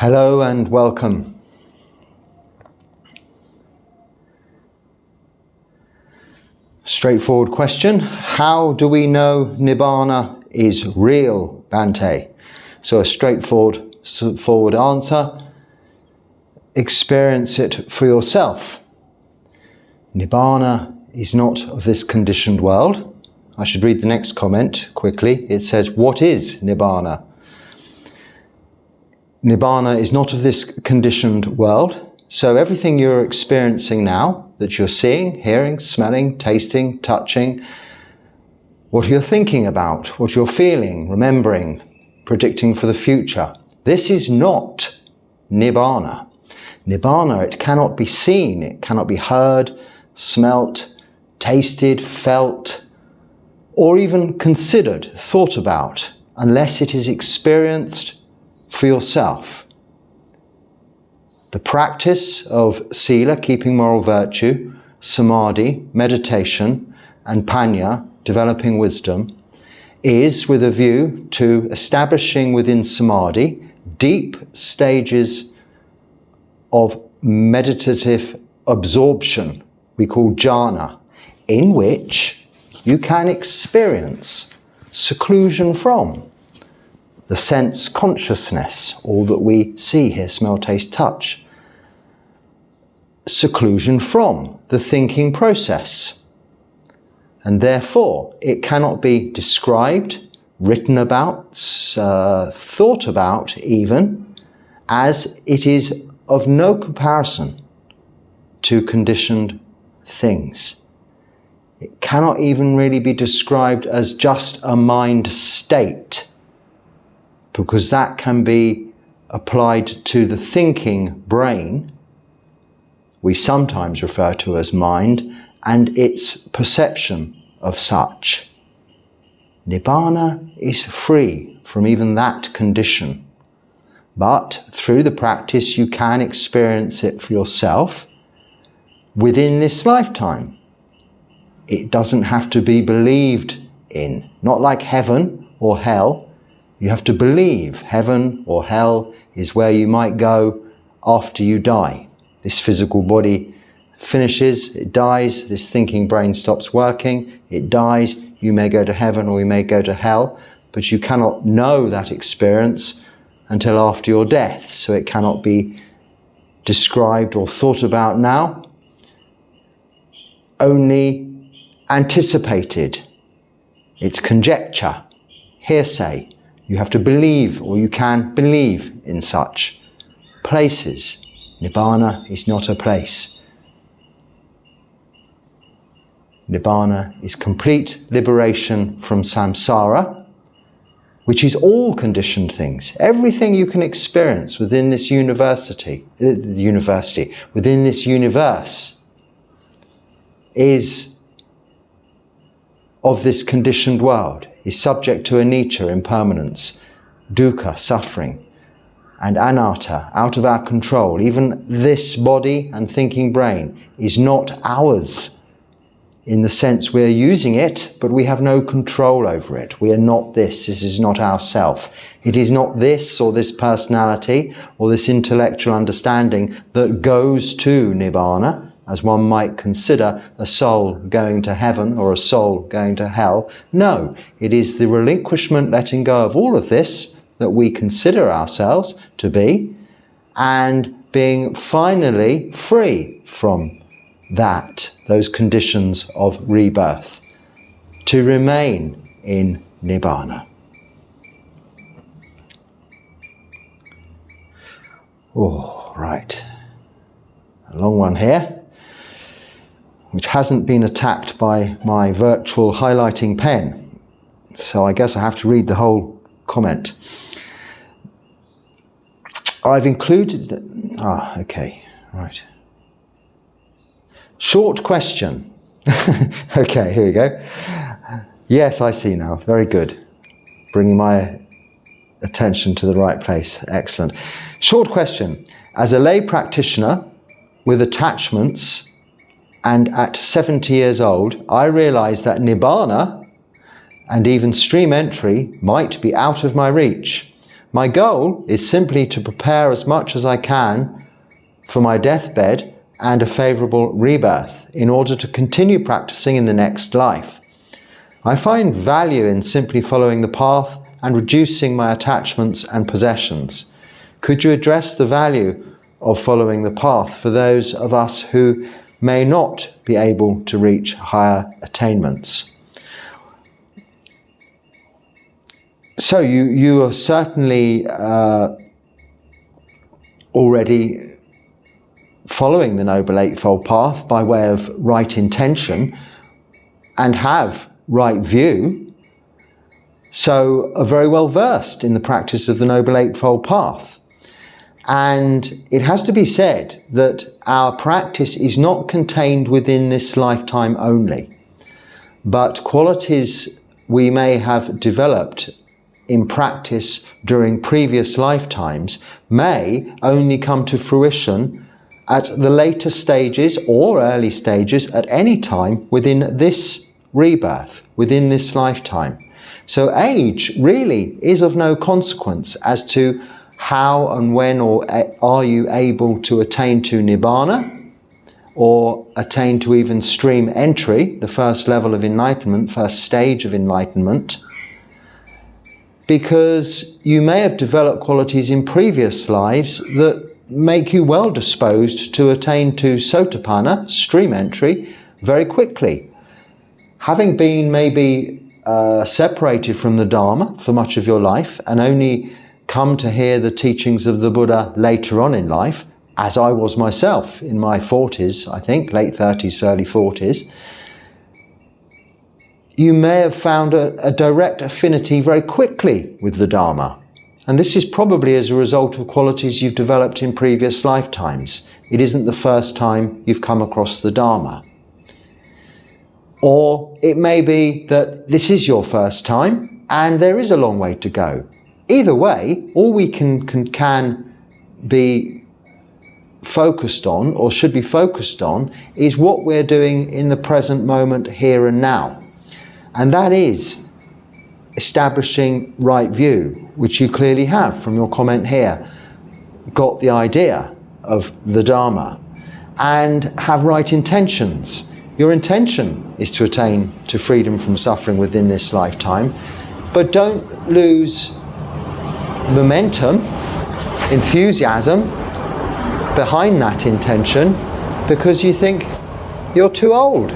Hello and welcome. Straightforward question. How do we know Nibbana is real, Bhante? So a straightforward answer. Experience it for yourself. Nibbana is not of this conditioned world. I should read the next comment quickly. It says, what is Nibbana? Nibbana is not of this conditioned world. So everything you're experiencing now, that you're seeing, hearing, smelling, tasting, touching, what you're thinking about, what you're feeling, remembering, predicting for the future, this is not Nibbana. Nibbana, it cannot be seen, it cannot be heard, smelt, tasted, felt, or even considered, thought about, unless it is experienced for yourself. The practice of sila, keeping moral virtue, samadhi, meditation, and panya, developing wisdom, is with a view to establishing within samadhi deep stages of meditative absorption, we call jhana, in which you can experience seclusion from the sense consciousness, all that we see, hear, smell, taste, touch. Seclusion from the thinking process. And therefore, it cannot be described, written about, thought about even, as it is of no comparison to conditioned things. It cannot even really be described as just a mind state, because that can be applied to the thinking brain, we sometimes refer to as mind, and its perception of such. Nibbana is free from even that condition, but through the practice you can experience it for yourself within this lifetime. It doesn't have to be believed in, not like heaven or hell. You have to believe heaven or hell is where you might go after you die. This physical body finishes, it dies, this thinking brain stops working, it dies, you may go to heaven or you may go to hell, but you cannot know that experience until after your death, so it cannot be described or thought about now, only anticipated. It's conjecture, hearsay. You have to believe, or you can believe in such places. Nibbana is not a place. Nibbana is complete liberation from samsara, which is all conditioned things. Everything you can experience within this within this universe, is of this conditioned world, is subject to anicca, impermanence, dukkha, suffering, and anatta, out of our control. Even this body and thinking brain is not ours, in the sense we're using it, but we have no control over it. We are not this is not our self. It is not this or this personality or this intellectual understanding that goes to Nibbana, as one might consider a soul going to heaven or a soul going to hell. No, it is the relinquishment, letting go of all of this that we consider ourselves to be, and being finally free from those conditions of rebirth, to remain in Nibbana. Oh, right. A long one here, which hasn't been attacked by my virtual highlighting pen. So I guess I have to read the whole comment. I've included... okay, right. Short question. Okay, here we go. Yes, I see now. Very good. Bringing my attention to the right place. Excellent. Short question. As a lay practitioner with attachments, and at 70 years old, I realized that Nibbana and even stream entry might be out of my reach. My goal is simply to prepare as much as I can for my deathbed and a favourable rebirth in order to continue practicing in the next life. I find value in simply following the path and reducing my attachments and possessions. Could you address the value of following the path for those of us who may not be able to reach higher attainments? So you are certainly already following the Noble Eightfold Path by way of right intention and have right view, so are very well versed in the practice of the Noble Eightfold Path. And it has to be said that our practice is not contained within this lifetime only, but qualities we may have developed in practice during previous lifetimes may only come to fruition at the later stages or early stages at any time within this rebirth, within this lifetime. So age really is of no consequence as to how and when or are you able to attain to Nibbāna or attain to even stream entry, the first level of enlightenment, first stage of enlightenment, because you may have developed qualities in previous lives that make you well disposed to attain to Sotapanna, stream entry, very quickly. Having been maybe separated from the Dharma for much of your life and only come to hear the teachings of the Buddha later on in life, as I was myself in my 40s, I think, late 30s, early 40s, you may have found a direct affinity very quickly with the Dharma. And this is probably as a result of qualities you've developed in previous lifetimes. It isn't the first time you've come across the Dharma. Or it may be that this is your first time and there is a long way to go. Either way, all we can be focused on, or should be focused on, is what we're doing in the present moment, here and now. And that is establishing right view, which you clearly have from your comment here. Got the idea of the Dharma and have right intentions. Your intention is to attain to freedom from suffering within this lifetime, but don't lose momentum, enthusiasm behind that intention because you think you're too old.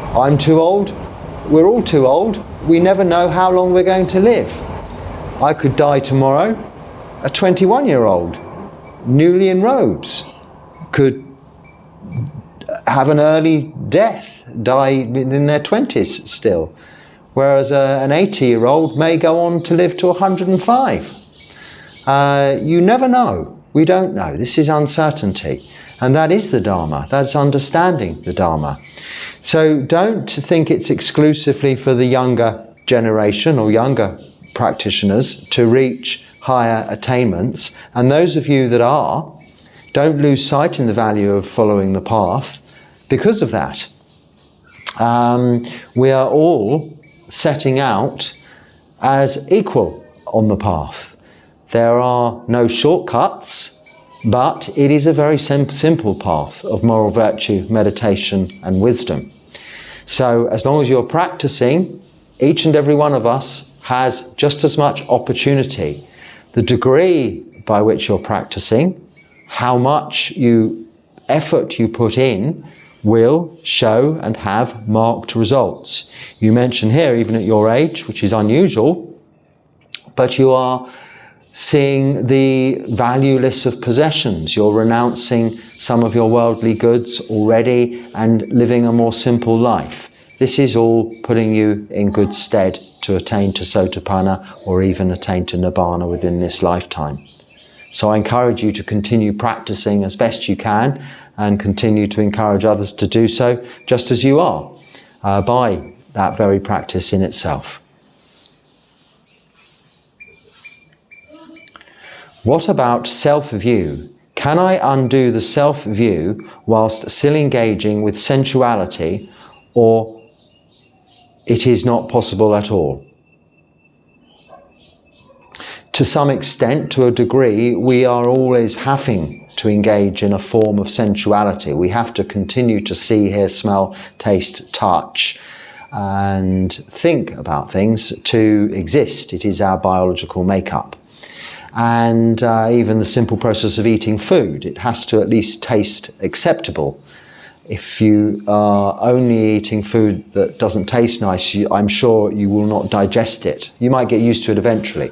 I'm too old. We're all too old. We never know how long we're going to live. I could die tomorrow. A 21-year-old, newly in robes, could have an early death, die in their 20s still, whereas an 80-year-old may go on to live to 105. You never know. We don't know. This is uncertainty. And that is the Dharma. That's understanding the Dharma. So don't think it's exclusively for the younger generation or younger practitioners to reach higher attainments. And those of you that are, don't lose sight in the value of following the path because of that. We are all setting out as equal on the path. There are no shortcuts, but it is a very simple path of moral virtue, meditation and wisdom. So as long as you're practicing, each and every one of us has just as much opportunity. The degree by which you're practicing, how much effort you put in, will show and have marked results. You mention here, even at your age, which is unusual, but you are seeing the valueless of possessions. You're renouncing some of your worldly goods already and living a more simple life. This is all putting you in good stead to attain to Sotapanna or even attain to Nibbāna within this lifetime. So I encourage you to continue practicing as best you can and continue to encourage others to do so just as you are by that very practice in itself. What about self-view? Can I undo the self-view whilst still engaging with sensuality, or it is not possible at all? to some extent, to a degree, we are always having to engage in a form of sensuality. We have to continue to see, hear, smell, taste, touch, and think about things to exist. It is our biological makeup. And even the simple process of eating food, it has to at least taste acceptable. If you are only eating food that doesn't taste nice, I'm sure you will not digest it. You might get used to it eventually,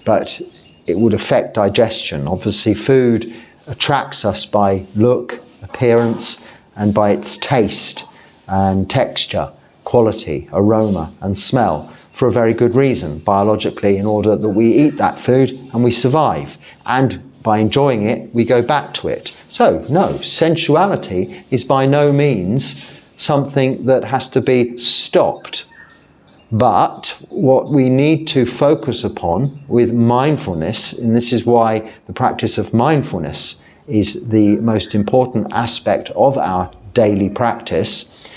but it would affect digestion. Obviously, food attracts us by look, appearance, and by its taste and texture, quality, aroma, and smell, for a very good reason, biologically, in order that we eat that food and we survive. And by enjoying it, we go back to it. So, no, sensuality is by no means something that has to be stopped. But what we need to focus upon with mindfulness, and this is why the practice of mindfulness is the most important aspect of our daily practice,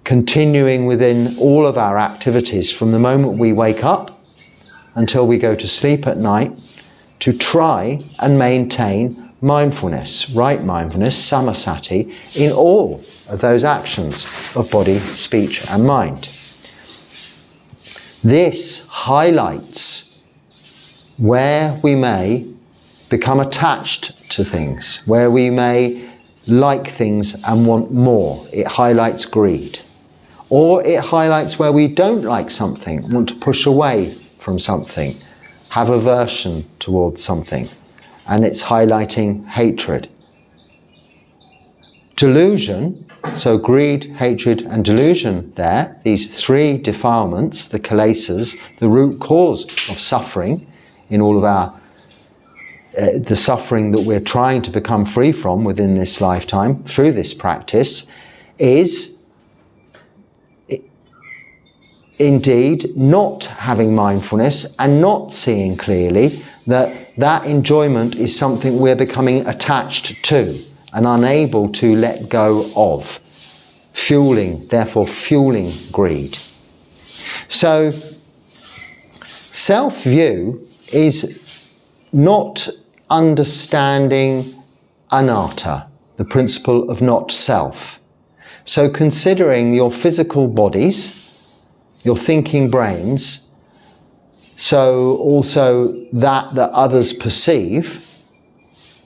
continuing within all of our activities from the moment we wake up until we go to sleep at night, to try and maintain mindfulness, right mindfulness, samasati, in all of those actions of body, speech and mind. This highlights where we may become attached to things, where we may like things and want more. It highlights greed. Or it highlights where we don't like something, want to push away from something, have aversion towards something, and it's highlighting hatred. Delusion, so greed, hatred and delusion there, these three defilements, the kilesas, the root cause of suffering in all of our, the suffering that we're trying to become free from within this lifetime through this practice, is indeed not having mindfulness and not seeing clearly that enjoyment is something we're becoming attached to and unable to let go of, therefore fueling greed. So self-view is not understanding anatta, the principle of not self. So considering your physical bodies, your thinking brains, so also that others perceive,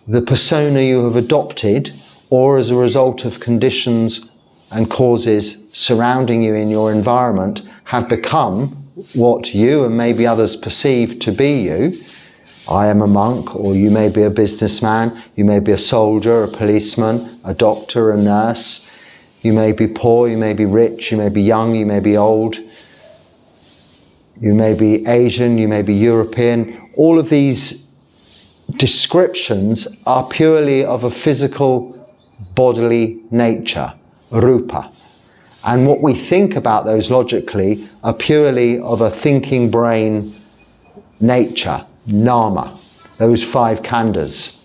the persona you have adopted, or as a result of conditions and causes surrounding you in your environment, have become what you and maybe others perceive to be you. I am a monk, or you may be a businessman, you may be a soldier, a policeman, a doctor, a nurse, you may be poor, you may be rich, you may be young, you may be old, you may be Asian, you may be European. All of these descriptions are purely of a physical bodily nature, rupa. And what we think about those logically are purely of a thinking brain nature, nama, those five khandhas.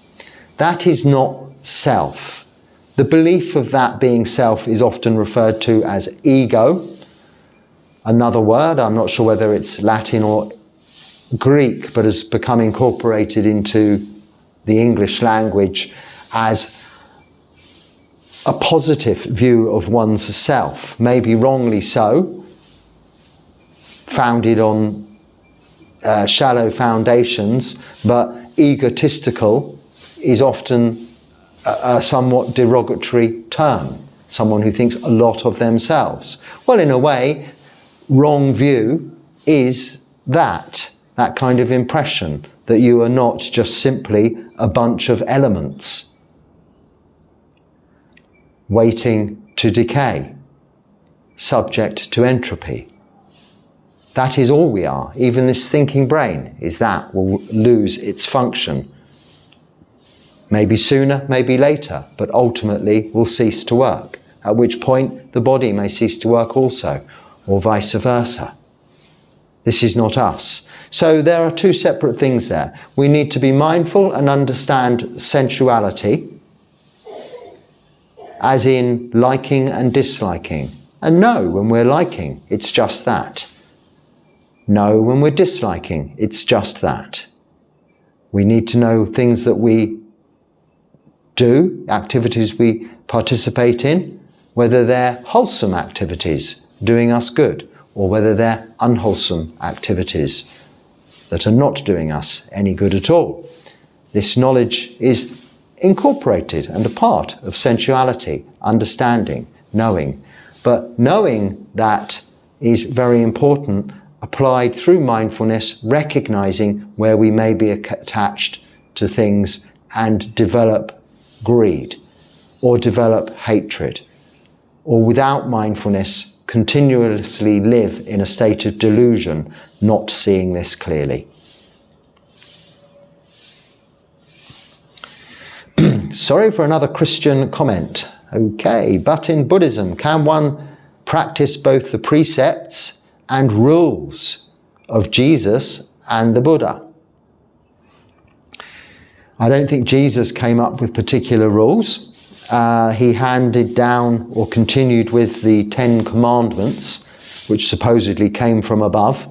That is not self. The belief of that being self is often referred to as ego. Another word, I'm not sure whether it's Latin or Greek, but has become incorporated into the English language as a positive view of one's self, maybe wrongly so, founded on shallow foundations, but egotistical is often a somewhat derogatory term, someone who thinks a lot of themselves. Well, in a way, wrong view is that kind of impression that you are not just simply a bunch of elements waiting to decay, subject to entropy. That is all we are. Even this thinking brain is that, will lose its function. Maybe sooner, maybe later, but ultimately will cease to work, at which point the body may cease to work also, or vice versa. This is not us. So there are two separate things there. We need to be mindful and understand sensuality, as in liking and disliking. And know when we're liking, it's just that. Know when we're disliking, it's just that. We need to know things that we do, activities we participate in, whether they're wholesome activities doing us good, or whether they're unwholesome activities that are not doing us any good at all. This knowledge is incorporated and a part of sensuality, understanding, knowing. But knowing that is very important, applied through mindfulness, recognizing where we may be attached to things and develop greed or develop hatred, or without mindfulness continuously live in a state of delusion, not seeing this clearly. Sorry for another Christian comment. Okay, but in Buddhism, can one practice both the precepts and rules of Jesus and the Buddha? I don't think Jesus came up with particular rules. He handed down or continued with the 10 Commandments, which supposedly came from above.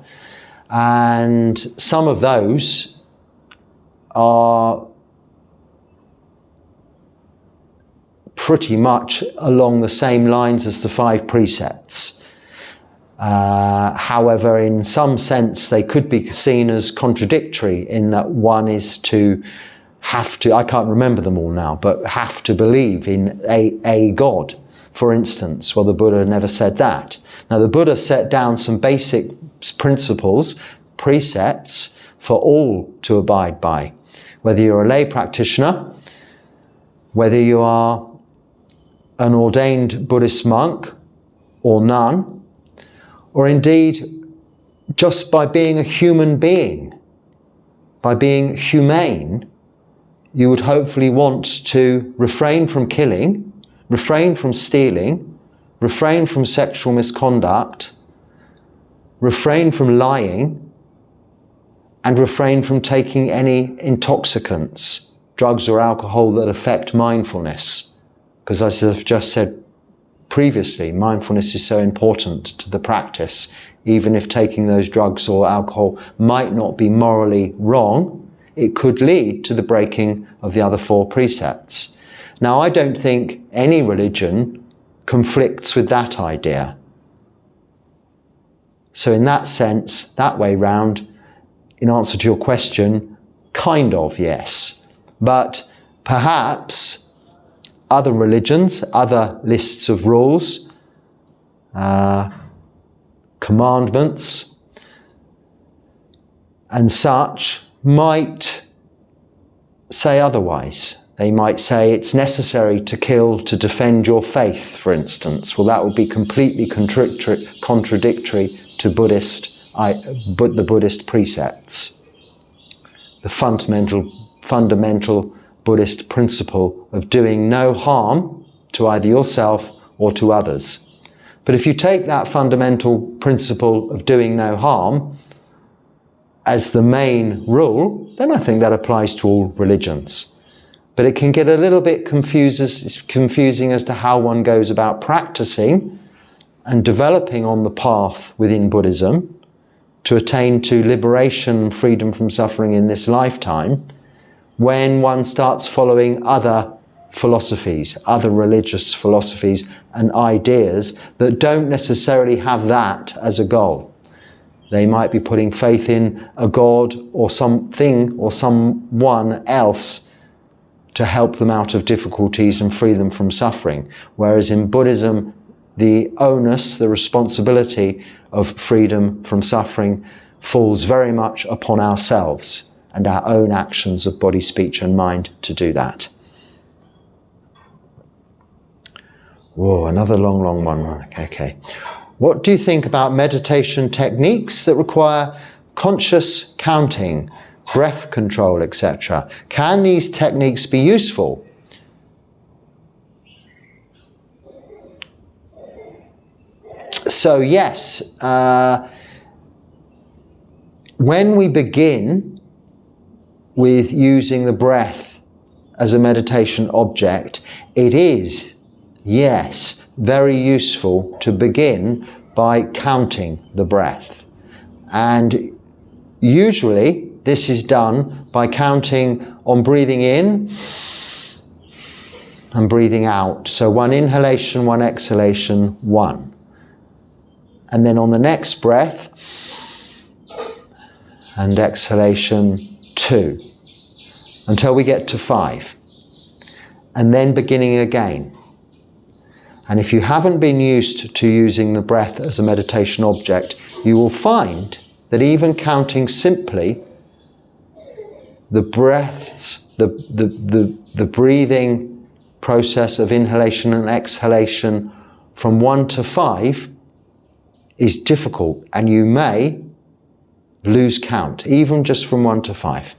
And some of those are pretty much along the same lines as the 5 precepts. However, in some sense, they could be seen as contradictory in that one is to have to, I can't remember them all now, but have to believe in a God, for instance. Well, the Buddha never said that. Now, the Buddha set down some basic principles, precepts for all to abide by. Whether you're a lay practitioner, whether you are an ordained Buddhist monk or nun, or indeed just by being a human being, by being humane, you would hopefully want to refrain from killing, refrain from stealing, refrain from sexual misconduct, refrain from lying, and refrain from taking any intoxicants, drugs or alcohol that affect mindfulness. Because as I've just said previously, mindfulness is so important to the practice. Even if taking those drugs or alcohol might not be morally wrong, it could lead to the breaking of the other 4 precepts. Now, I don't think any religion conflicts with that idea. So in that sense, that way round, in answer to your question, kind of, yes. But perhaps other religions, other lists of rules, commandments, and such might say otherwise. They might say it's necessary to kill to defend your faith, for instance. Well, that would be completely contradictory to the Buddhist precepts. The fundamental Buddhist principle of doing no harm to either yourself or to others. But if you take that fundamental principle of doing no harm as the main rule, then I think that applies to all religions. But it can get a little bit confusing as to how one goes about practicing and developing on the path within Buddhism to attain to liberation, freedom from suffering in this lifetime, when one starts following other philosophies, other religious philosophies and ideas that don't necessarily have that as a goal. They might be putting faith in a God or something or someone else to help them out of difficulties and free them from suffering. Whereas in Buddhism, the onus, the responsibility of freedom from suffering falls very much upon ourselves and our own actions of body, speech and mind to do that. Whoa, another long one. Okay. What do you think about meditation techniques that require conscious counting, breath control, etc.? Can these techniques be useful? So yes, when we begin with using the breath as a meditation object, it is, yes, very useful to begin by counting the breath. And usually this is done by counting on breathing in and breathing out. So 1 inhalation, 1 exhalation, 1. And then on the next breath and exhalation, 2, until we get to 5. And then beginning again. And if you haven't been used to using the breath as a meditation object, you will find that even counting simply the breaths, the breathing process of inhalation and exhalation from 1 to 5 is difficult, and you may lose count, even just from 1 to 5.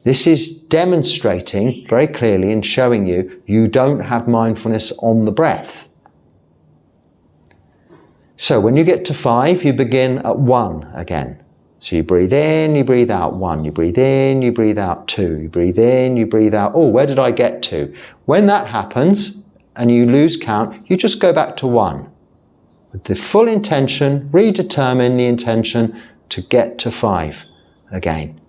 This is demonstrating very clearly and showing you don't have mindfulness on the breath. So when you get to 5, you begin at 1 again. So you breathe in, you breathe out, 1. You breathe in, you breathe out, 2. You breathe in, you breathe out. Oh, where did I get to? When that happens and you lose count, you just go back to 1. With the full intention, redetermine the intention to get to 5 again.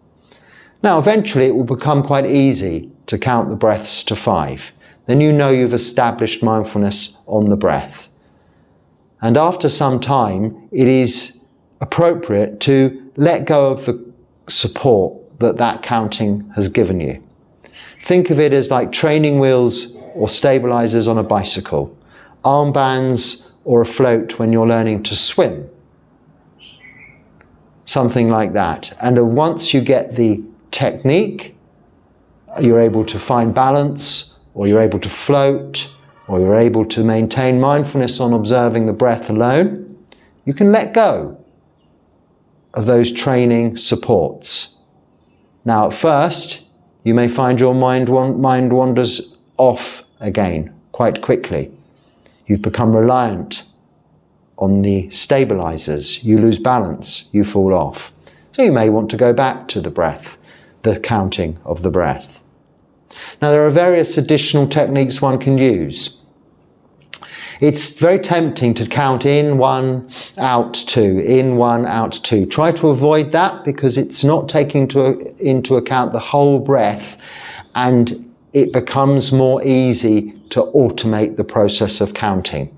Now, eventually it will become quite easy to count the breaths to 5. Then you know you've established mindfulness on the breath. And after some time, it is appropriate to let go of the support that counting has given you. Think of it as like training wheels or stabilizers on a bicycle, armbands or a float when you're learning to swim. Something like that. And once you get the technique, you're able to find balance, or you're able to float, or you're able to maintain mindfulness on observing the breath alone, you can let go of those training supports. Now at first, you may find your mind wanders off again quite quickly. You've become reliant on the stabilizers, you lose balance, you fall off. So you may want to go back to the breath, the counting of the breath. Now there are various additional techniques one can use. It's very tempting to count in 1, out 2, in 1, out 2. Try to avoid that because it's not taking into account the whole breath, and it becomes more easy to automate the process of counting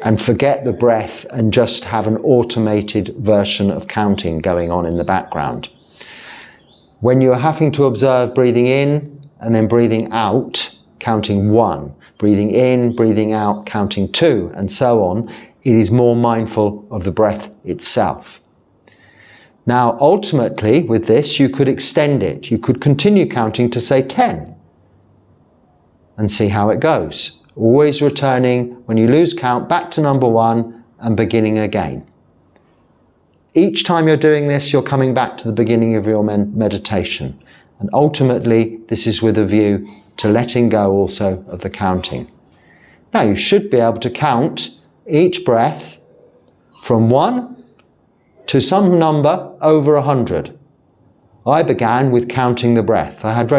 and forget the breath and just have an automated version of counting going on in the background. When you're having to observe breathing in and then breathing out, counting 1, breathing in, breathing out, counting 2, and so on, it is more mindful of the breath itself. Now, ultimately, with this, you could extend it. You could continue counting to, say, 10 and see how it goes. Always returning, when you lose count, back to number 1 and beginning again. Each time you're doing this, you're coming back to the beginning of your meditation. And ultimately, this is with a view to letting go also of the counting. Now, you should be able to count each breath from 1 to some number over 100. I began with counting the breath. I had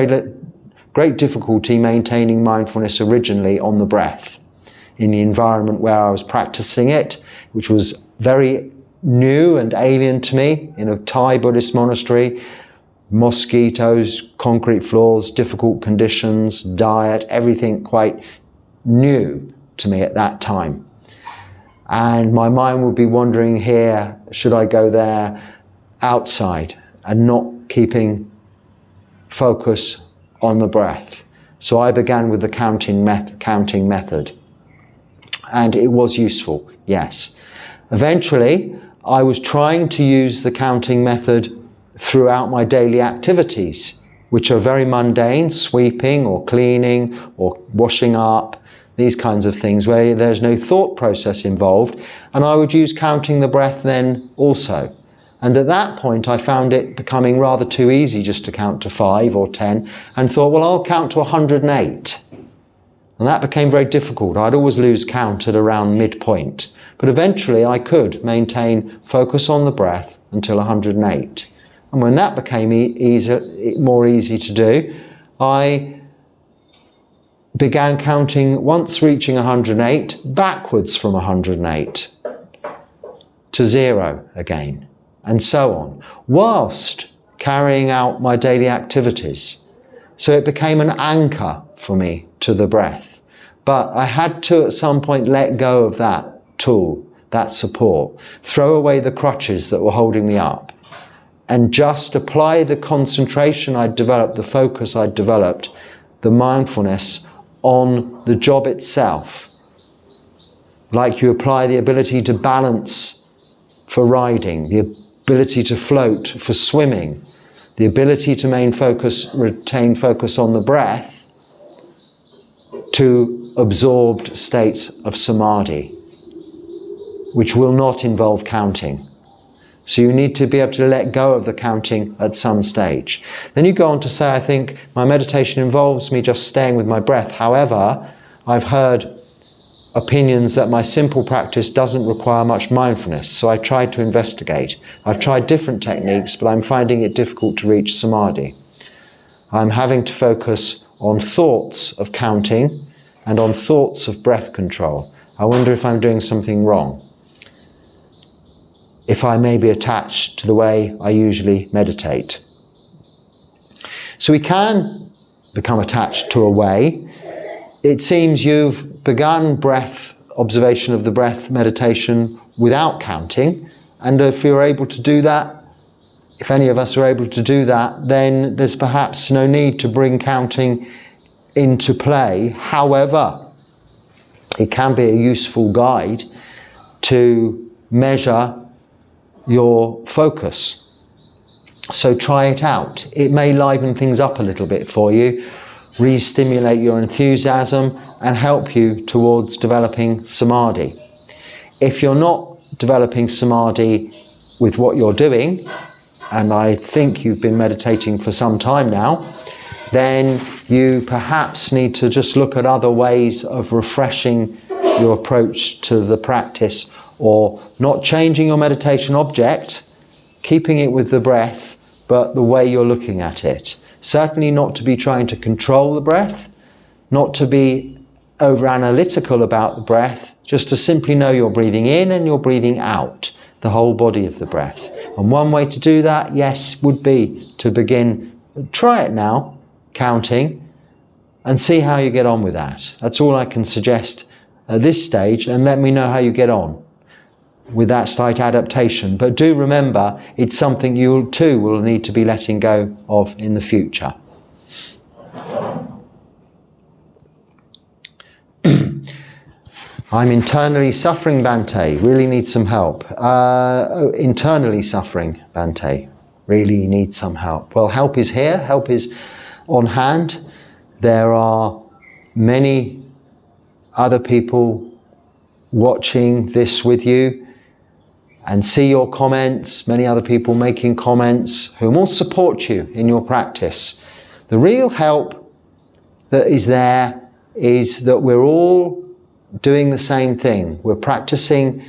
great difficulty maintaining mindfulness originally on the breath in the environment where I was practicing it, which was very new and alien to me, in a Thai Buddhist monastery. Mosquitoes, concrete floors, difficult conditions, diet, everything quite new to me at that time. And my mind would be wandering here, should I go there, outside, and not keeping focus on the breath. So I began with the counting method. And it was useful, yes. Eventually, I was trying to use the counting method throughout my daily activities, which are very mundane, sweeping or cleaning or washing up, these kinds of things where there's no thought process involved. And I would use counting the breath then also. And at that point, I found it becoming rather too easy just to count to 5 or 10, and thought, well, I'll count to 108. And that became very difficult. I'd always lose count at around midpoint. But eventually I could maintain focus on the breath until 108. And when that became more easy to do, I began counting, once reaching 108, backwards from 108 to 0 again, and so on, whilst carrying out my daily activities. So it became an anchor for me to the breath. But I had to at some point let go of that tool, that support, throw away the crutches that were holding me up, and just apply the concentration I'd developed, the focus I'd developed, the mindfulness on the job itself. Like you apply the ability to balance for riding, the ability to float for swimming, the ability to retain focus on the breath to absorbed states of samadhi, which will not involve counting. So you need to be able to let go of the counting at some stage. Then you go on to say, I think my meditation involves me just staying with my breath. However, I've heard opinions that my simple practice doesn't require much mindfulness, so I tried to investigate. I've tried different techniques, but I'm finding it difficult to reach samadhi. I'm having to focus on thoughts of counting and on thoughts of breath control. I wonder if I'm doing something wrong, if I may be attached to the way I usually meditate. So we can become attached to a way. It seems you've begun breath, observation of the breath meditation without counting, and if you're able to do that, if any of us are able to do that, then there's perhaps no need to bring counting into play. However, it can be a useful guide to measure your focus. So try it out. It may liven things up a little bit for you, re-stimulate your enthusiasm, and help you towards developing samadhi. If you're not developing samadhi with what you're doing, and I think you've been meditating for some time now, then you perhaps need to just look at other ways of refreshing your approach to the practice, or not changing your meditation object, keeping it with the breath, but the way you're looking at it. Certainly not to be trying to control the breath, not to be over-analytical about the breath, just to simply know you're breathing in and you're breathing out, the whole body of the breath. And one way to do that, yes, would be to begin, try it now, counting, and see how you get on with that. That's all I can suggest at this stage, and let me know how you get on with that slight adaptation. But do remember, it's something you too will need to be letting go of in the future. I'm internally suffering, Bhante, really need some help. Internally suffering, Bhante, really need some help. Well, help is here, help is on hand. There are many other people watching this with you and see your comments, many other people making comments who will support you in your practice. The real help that is there is that we're all doing the same thing. We're practicing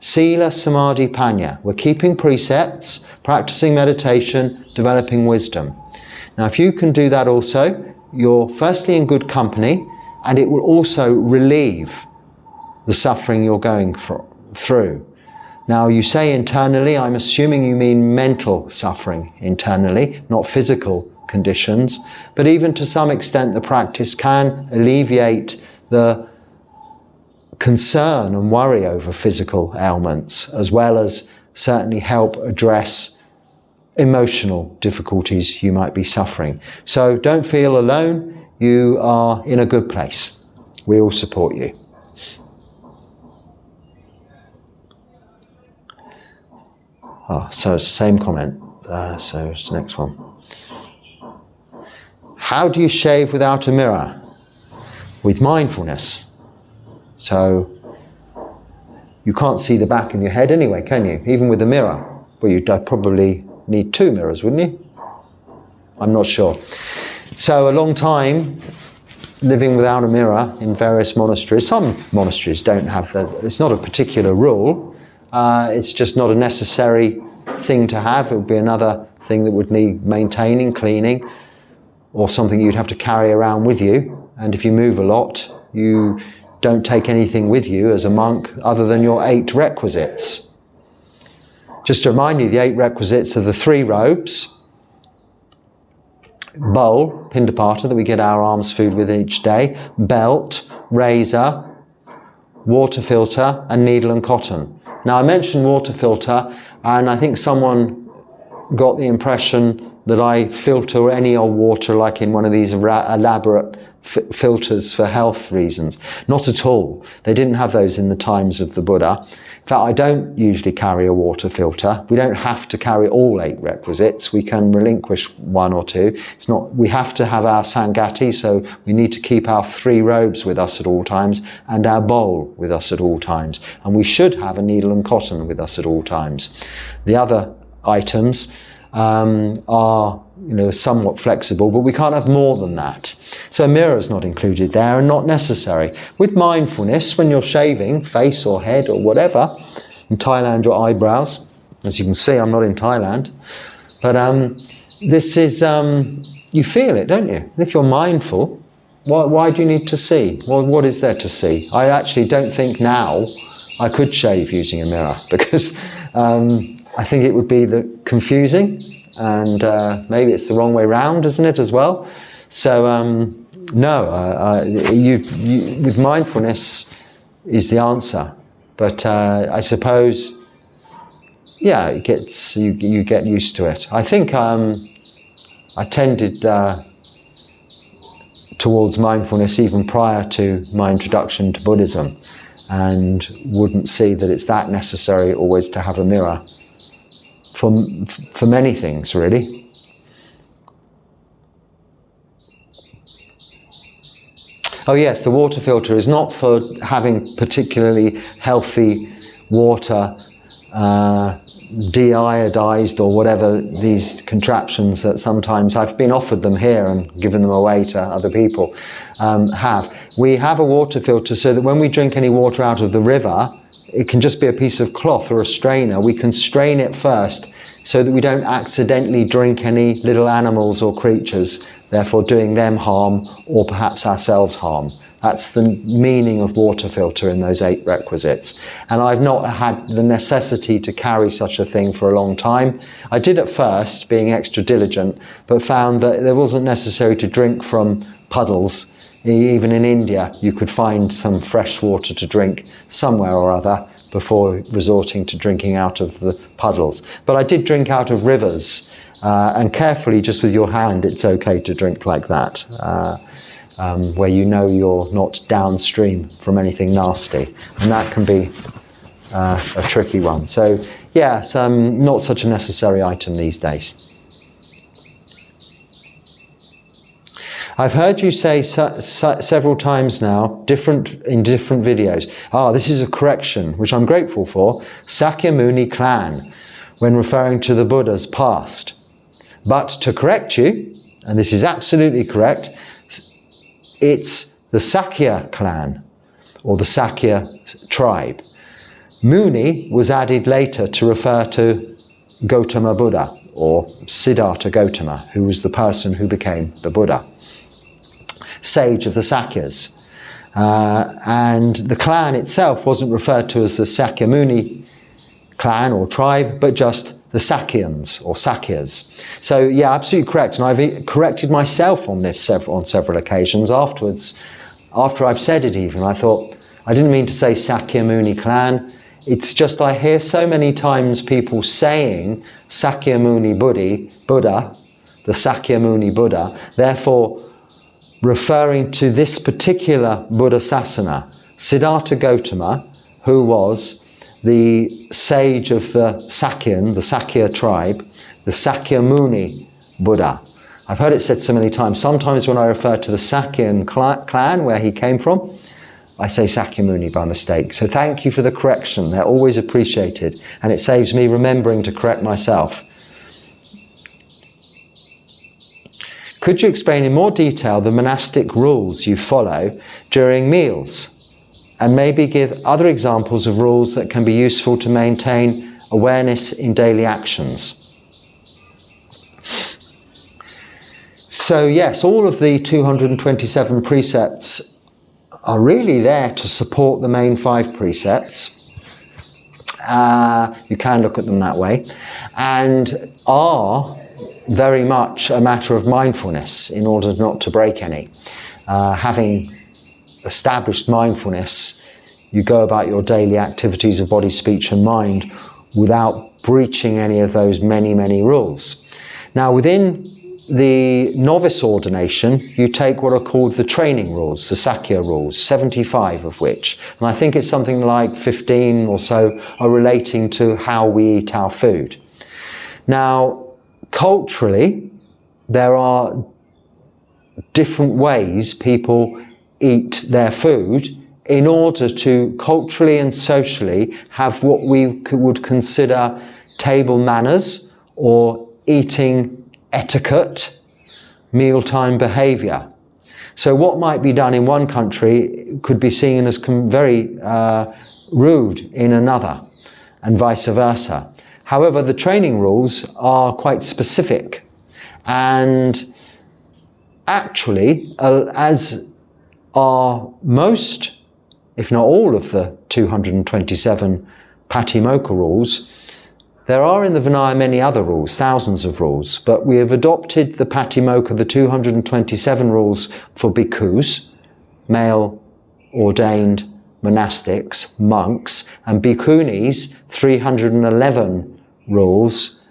Sila, Samadhi, Panya. We're keeping precepts, practicing meditation, developing wisdom. Now, if you can do that also, you're firstly in good company, and it will also relieve the suffering you're going through. Now, you say internally, I'm assuming you mean mental suffering internally, not physical conditions, but even to some extent the practice can alleviate the concern and worry over physical ailments, as well as certainly help address emotional difficulties you might be suffering. So don't feel alone, you are in a good place. We all support you. So it's the same comment. So it's the next one. How do you shave without a mirror? With mindfulness. So you can't see the back of your head anyway, can you? Even with a mirror. Well, you'd probably need 2 mirrors, wouldn't you? I'm not sure. So a long time living without a mirror in various monasteries. Some monasteries don't have that. It's not a particular rule. It's just not a necessary thing to have. It would be another thing that would need maintaining, cleaning, or something you'd have to carry around with you. And if you move a lot, you don't take anything with you as a monk other than your 8 requisites. Just to remind you, the 8 requisites are the 3 robes, bowl, pindapata, that we get our alms food with each day, belt, razor, water filter, and needle and cotton. Now I mentioned water filter, and I think someone got the impression that I filter any old water like in one of these elaborate filters for health reasons. Not at all. They didn't have those in the times of the Buddha. In fact, I don't usually carry a water filter. We don't have to carry all 8 requisites. We can relinquish 1 or 2. It's not, we have to have our sangati, so we need to keep our 3 robes with us at all times and our bowl with us at all times. And we should have a needle and cotton with us at all times. The other items are, somewhat flexible, but we can't have more than that. So a mirror is not included there and not necessary. With mindfulness, when you're shaving face or head or whatever, in Thailand your eyebrows, as you can see I'm not in Thailand, but this is, you feel it, don't you? And if you're mindful, why do you need to see? Well, what is there to see? I actually don't think now I could shave using a mirror, because I think it would be confusing, and maybe it's the wrong way round, isn't it, as well? So no, with mindfulness is the answer, but I suppose, yeah, you get used to it. I think I tended towards mindfulness even prior to my introduction to Buddhism, and wouldn't see that it's that necessary always to have a mirror for many things, really. Oh yes, the water filter is not for having particularly healthy water, de-iodized or whatever these contraptions that sometimes I've been offered them here and given them away to other people have. We have a water filter so that when we drink any water out of the river, it can just be a piece of cloth or a strainer. We can strain it first so that we don't accidentally drink any little animals or creatures, therefore doing them harm or perhaps ourselves harm. That's the meaning of water filter in those 8 requisites. And I've not had the necessity to carry such a thing for a long time. I did at first, being extra diligent, but found that it wasn't necessary to drink from puddles. Even in India, you could find some fresh water to drink somewhere or other before resorting to drinking out of the puddles. But I did drink out of rivers, and carefully, just with your hand, it's okay to drink like that, where you know you're not downstream from anything nasty, and that can be a tricky one. So yes, not such a necessary item these days. I've heard you say several times now, in different videos, this is a correction, which I'm grateful for, Sakyamuni clan, when referring to the Buddha's past. But to correct you, and this is absolutely correct, it's the Sakya clan, or the Sakya tribe. Muni was added later to refer to Gautama Buddha, or Siddhartha Gautama, who was the person who became the Buddha. Sage of the Sakyas. And the clan itself wasn't referred to as the Sakyamuni clan or tribe, but just the Sakyans or Sakyas. So yeah, absolutely correct. And I've corrected myself on this on several occasions afterwards. After I've said it even, I thought, I didn't mean to say Sakyamuni clan. It's just I hear so many times people saying Sakyamuni Buddha, the Sakyamuni Buddha, therefore referring to this particular Buddha Sasana, Siddhartha Gautama, who was the sage of the Sakya tribe, the Sakyamuni Buddha. I've heard it said so many times. Sometimes when I refer to the Sakyan clan, where he came from, I say Sakyamuni by mistake. So thank you for the correction. They're always appreciated, and it saves me remembering to correct myself. Could you explain in more detail the monastic rules you follow during meals, and maybe give other examples of rules that can be useful to maintain awareness in daily actions? So yes, all of the 227 precepts are really there to support the main 5 precepts. You can look at them that way, and are very much a matter of mindfulness in order not to break any. Having established mindfulness, you go about your daily activities of body, speech and mind without breaching any of those many, many rules. Now, within the novice ordination, you take what are called the training rules, the Sakya rules, 75 of which, and I think it's something like 15 or so, are relating to how we eat our food. Now, culturally, there are different ways people eat their food in order to culturally and socially have what we would consider table manners or eating etiquette, mealtime behaviour. So what might be done in one country could be seen as very rude in another, and vice versa. However, the training rules are quite specific, and actually, as are most, if not all, of the 227 Patimokkha rules, there are in the Vinaya many other rules, thousands of rules, but we have adopted the Patimokkha, the 227 rules for bhikkhus, male ordained monastics, monks, and bhikkhunis, 311 rules,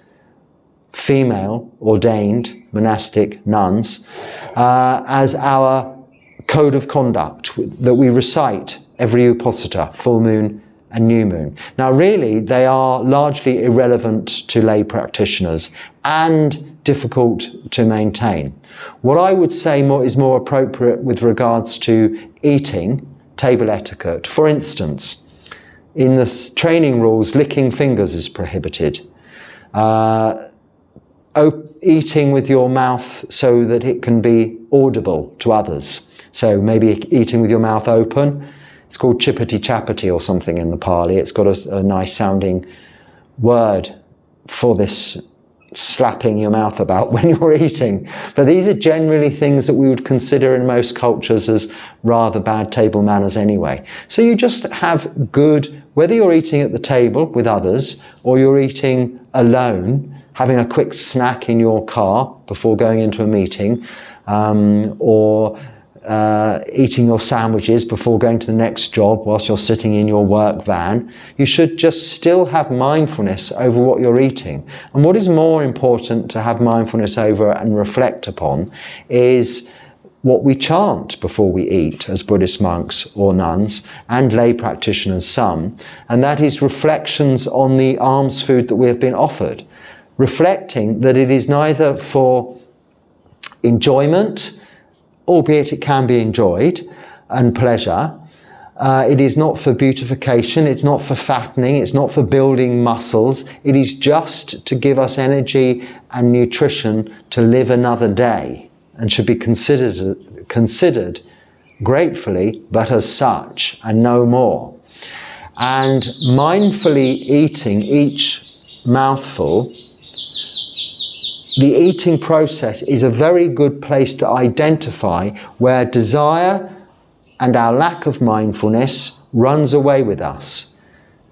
female ordained monastic nuns, as our code of conduct that we recite every Uposatha, full moon and new moon. Now really they are largely irrelevant to lay practitioners and difficult to maintain. What I would say is more appropriate with regards to eating, table etiquette. For instance, in the training rules, licking fingers is prohibited. Eating with your mouth so that it can be audible to others. So maybe eating with your mouth open. It's called chippity chappity or something in the Pali. It's got a nice sounding word for this slapping your mouth about when you're eating. But these are generally things that we would consider in most cultures as rather bad table manners anyway. So you just have good, whether you're eating at the table with others or you're eating alone, having a quick snack in your car before going into a meeting, or eating your sandwiches before going to the next job whilst you're sitting in your work van, you should just still have mindfulness over what you're eating. And what is more important to have mindfulness over and reflect upon is what we chant before we eat as Buddhist monks or nuns and lay practitioners some, and that is reflections on the alms food that we have been offered, reflecting that it is neither for enjoyment, albeit it can be enjoyed, and pleasure. It is not for beautification, it's not for fattening, it's not for building muscles. It is just to give us energy and nutrition to live another day, and should be considered gratefully, but as such, and no more. And mindfully eating each mouthful, the eating process is a very good place to identify where desire and our lack of mindfulness runs away with us.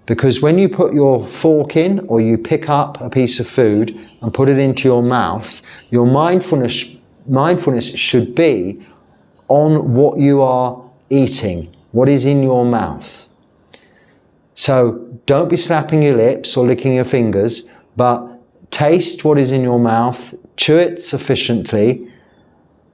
Because when you put your fork in or you pick up a piece of food and put it into your mouth, your mindfulness should be on what you are eating, what is in your mouth. So don't be slapping your lips or licking your fingers, but taste what is in your mouth, chew it sufficiently,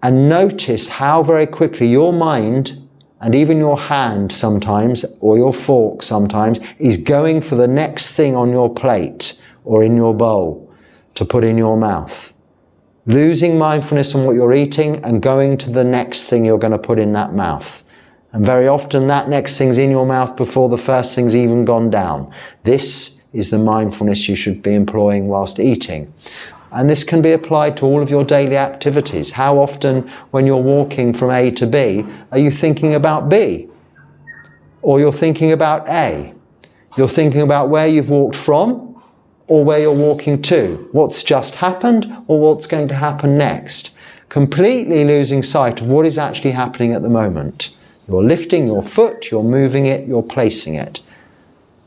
and notice how very quickly your mind and even your hand sometimes, or your fork sometimes, is going for the next thing on your plate or in your bowl to put in your mouth. Losing mindfulness on what you're eating and going to the next thing you're going to put in that mouth. And very often that next thing's in your mouth before the first thing's even gone down. This is the mindfulness you should be employing whilst eating. And this can be applied to all of your daily activities. How often when you're walking from A to B, are you thinking about B? Or you're thinking about A? You're thinking about where you've walked from or where you're walking to? What's just happened or what's going to happen next? Completely losing sight of what is actually happening at the moment. You're lifting your foot, you're moving it, you're placing it.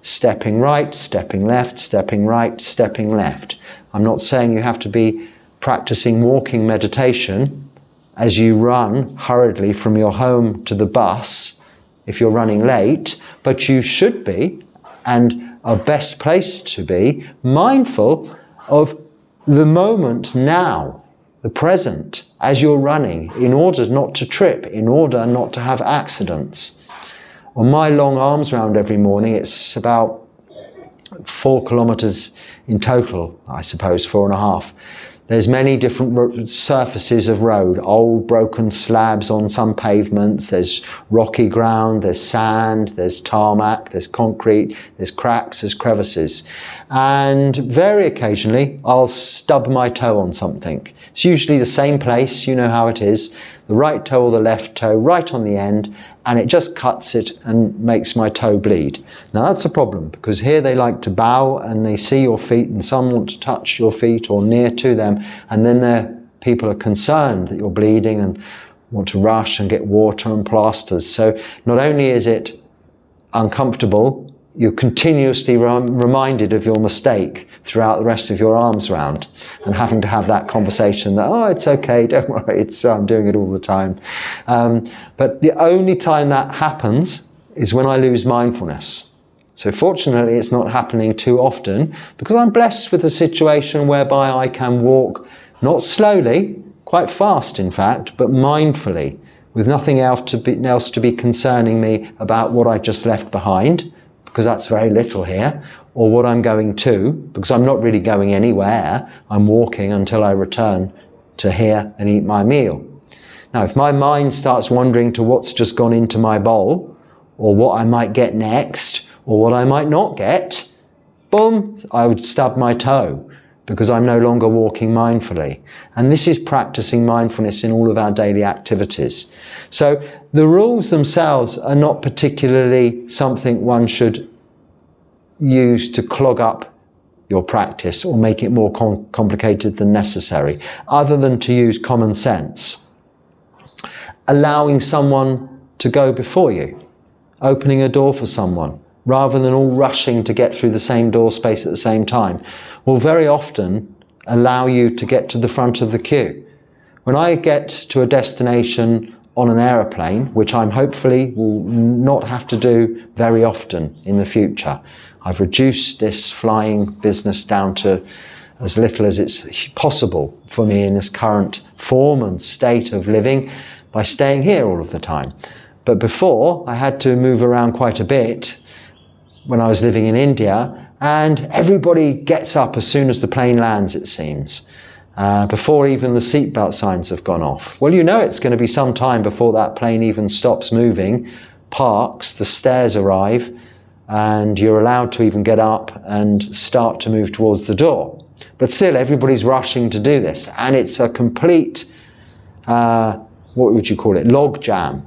Stepping right, stepping left, stepping right, stepping left. I'm not saying you have to be practicing walking meditation as you run hurriedly from your home to the bus if you're running late, but you should be, and are best placed to be, mindful of the moment now, the present, as you're running, in order not to trip, in order not to have accidents. On my long arms round every morning, it's about 4 kilometres in total, I suppose, 4.5. There's many different surfaces of road, old broken slabs on some pavements, there's rocky ground, there's sand, there's tarmac, there's concrete, there's cracks, there's crevices. And very occasionally I'll stub my toe on something. It's usually the same place, you know how it is, the right toe or the left toe, right on the end, and it just cuts it and makes my toe bleed. Now that's a problem, because here they like to bow and they see your feet, and some want to touch your feet or near to them, and then people are concerned that you're bleeding and want to rush and get water and plasters. So not only is it uncomfortable, you're continuously reminded of your mistake throughout the rest of your arms round, and having to have that conversation that, oh, it's okay, don't worry, I'm doing it all the time. But the only time that happens is when I lose mindfulness. So fortunately, it's not happening too often, because I'm blessed with a situation whereby I can walk not slowly, quite fast in fact, but mindfully, with nothing else to be concerning me about what I just left behind, because that's very little here, or what I'm going to, because I'm not really going anywhere. I'm walking until I return to here and eat my meal. Now, if my mind starts wandering to what's just gone into my bowl, or what I might get next, or what I might not get, boom, I would stub my toe, because I'm no longer walking mindfully. And this is practicing mindfulness in all of our daily activities. So the rules themselves are not particularly something one should use to clog up your practice or make it more complicated than necessary, other than to use common sense. Allowing someone to go before you, opening a door for someone, rather than all rushing to get through the same door space at the same time, will very often allow you to get to the front of the queue. When I get to a destination on an aeroplane, which I'm hopefully will not have to do very often in the future, I've reduced this flying business down to as little as it's possible for me in this current form and state of living by staying here all of the time. But before, I had to move around quite a bit when I was living in India, and everybody gets up as soon as the plane lands, it seems, before even the seatbelt signs have gone off. Well, you know it's going to be some time before that plane even stops moving, parks, the stairs arrive, and you're allowed to even get up and start to move towards the door. But still, everybody's rushing to do this, and it's a complete, what would you call it, log jam.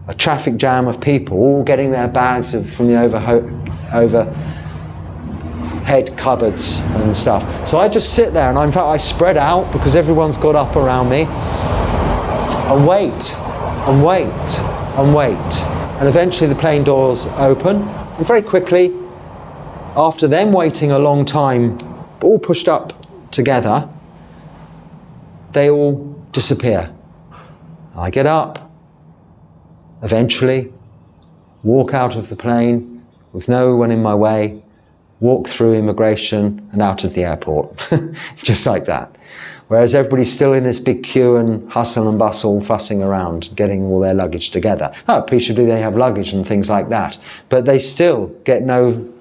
A traffic jam of people all getting their bags from the overhead cupboards and stuff. So I just sit there, and in fact I spread out because everyone's got up around me, and wait and wait and wait. And eventually the plane doors open, and very quickly, after them waiting a long time, all pushed up together, they all disappear. I get up, eventually, walk out of the plane with no one in my way, walk through immigration and out of the airport, just like that. Whereas everybody's still in this big queue and hustle and bustle, fussing around, getting all their luggage together. Oh, appreciably they have luggage and things like that, but they still get no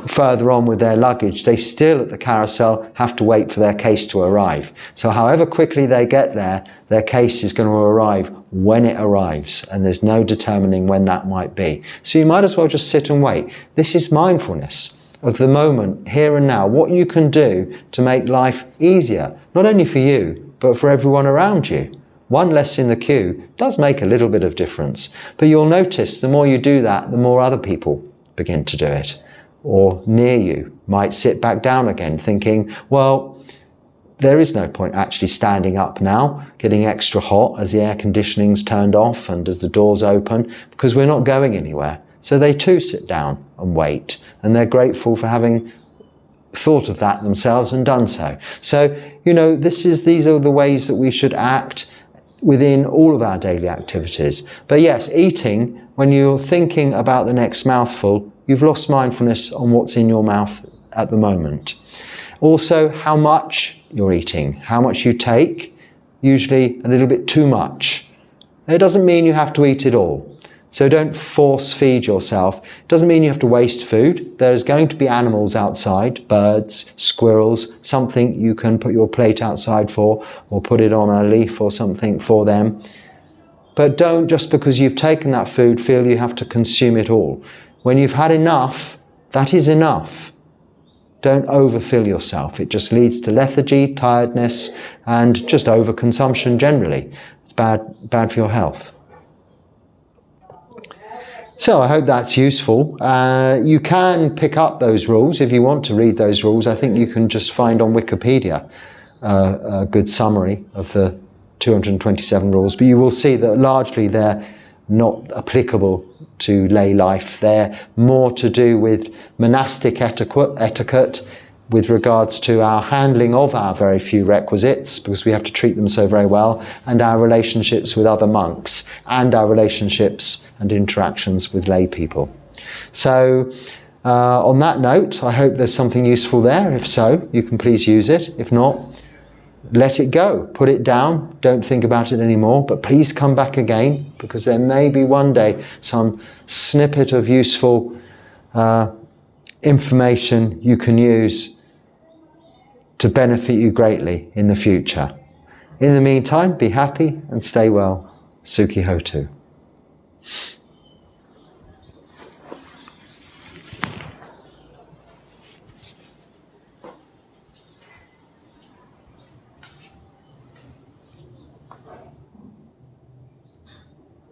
further on with their luggage. They still at the carousel have to wait for their case to arrive. So however quickly they get there, their case is going to arrive when it arrives, and there's no determining when that might be. So you might as well just sit and wait. This is mindfulness of the moment, here and now, what you can do to make life easier, not only for you, but for everyone around you. One less in the queue does make a little bit of difference, but you'll notice the more you do that, the more other people begin to do it, or near you might sit back down again thinking, well, there is no point actually standing up now, getting extra hot as the air conditioning's turned off and as the doors open, because we're not going anywhere. So they too sit down and wait, and they're grateful for having thought of that themselves and done so. So, you know, these are the ways that we should act within all of our daily activities. But yes, eating, when you're thinking about the next mouthful, you've lost mindfulness on what's in your mouth at the moment. Also, how much you're eating, how much you take, usually a little bit too much. It doesn't mean you have to eat it all. So don't force feed yourself. It doesn't mean you have to waste food. There's going to be animals outside, birds, squirrels, something you can put your plate outside for, or put it on a leaf or something for them. But don't, just because you've taken that food, feel you have to consume it all. When you've had enough, that is enough. Don't overfill yourself. It just leads to lethargy, tiredness, and just overconsumption generally. It's bad for your health. So I hope that's useful. You can pick up those rules if you want to read those rules. I think you can just find on Wikipedia a good summary of the 227 rules, but you will see that largely they're not applicable to lay life. They're more to do with monastic etiquette with regards to our handling of our very few requisites, because we have to treat them so very well, and our relationships with other monks, and our relationships and interactions with lay people. So on that note, I hope there's something useful there. If so, you can please use it. If not, let it go, put it down, don't think about it anymore, but please come back again, because there may be one day some snippet of useful information you can use to benefit you greatly in the future. In the meantime, be happy and stay well. Sukhi Hotu.